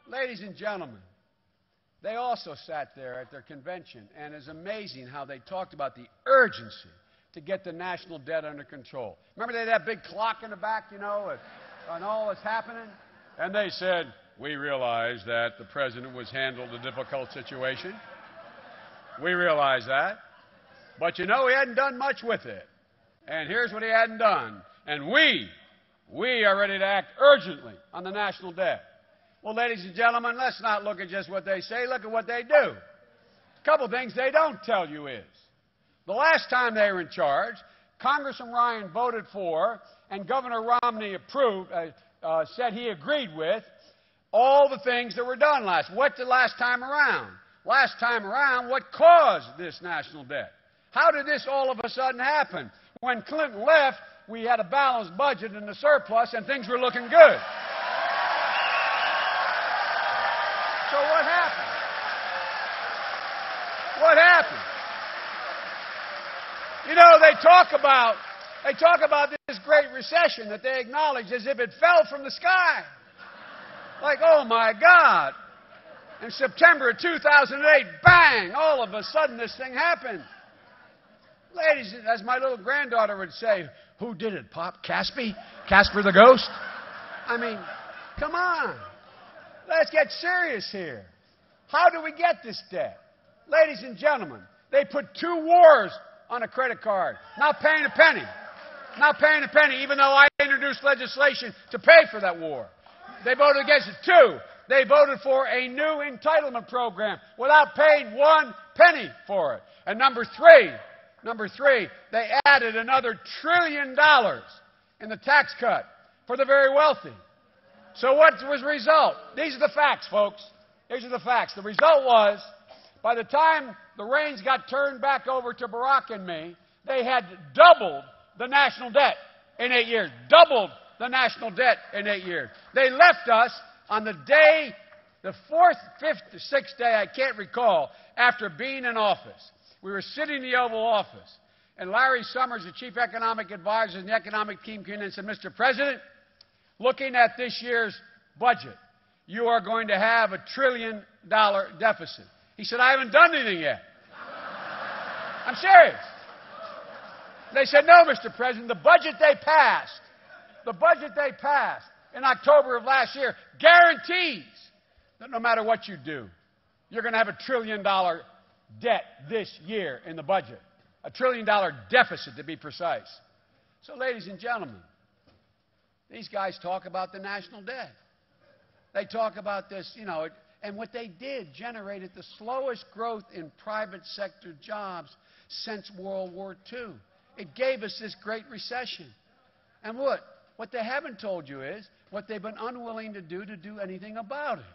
Ladies and gentlemen, they also sat there at their convention, and it's amazing how they talked about the urgency to get the national debt under control. Remember they had that big clock in the back, you know, and all that's happening? And they said, we realize that the president was handled a difficult situation. We realize that. But, you know, he hadn't done much with it. And here's what he hadn't done. And we are ready to act urgently on the national debt. Well, ladies and gentlemen, let's not look at just what they say. Look at what they do. A couple things they don't tell you is, the last time they were in charge, Congressman Ryan voted for, and Governor Romney approved, said he agreed with, all the things that were done last time around? Last time around, what caused this national debt? How did this all of a sudden happen? When Clinton left, we had a balanced budget and a surplus, and things were looking good. So what happened? What happened? You know, they talk about this great recession that they acknowledge as if it fell from the sky. Like, oh my God. In September of 2008, bang, all of a sudden this thing happened. Ladies, as my little granddaughter would say, who did it, Pop? Casper? Casper the ghost? I mean, come on. Let's get serious here. How do we get this debt? Ladies and gentlemen, they put 2 wars on a credit card. Not paying a penny. Not paying a penny, even though I introduced legislation to pay for that war. They voted against it. 2, they voted for a new entitlement program without paying 1 penny for it. And number three, they added another $1 trillion in the tax cut for the very wealthy. So what was the result? These are the facts, folks. These are the facts. The result was, by the time the reins got turned back over to Barack and me, they had doubled the national debt in 8 years. Doubled the national debt in 8 years. They left us on the day, the 4th, 5th, or 6th day, I can't recall, after being in office. We were sitting in the Oval Office, and Larry Summers, the chief economic advisor and the economic team, came in and said, Mr. President, looking at this year's budget, you are going to have a $1 trillion deficit. He said, I haven't done anything yet. I'm serious. They said, no, Mr. President, the budget they passed in October of last year guarantees that no matter what you do, you're going to have a $1 trillion debt this year in the budget. A $1 trillion deficit, to be precise. So, ladies and gentlemen, these guys talk about the national debt. They talk about this, you know, and what they did generated the slowest growth in private sector jobs since World War II. It gave us this great recession. And what they haven't told you is what they've been unwilling to do anything about it.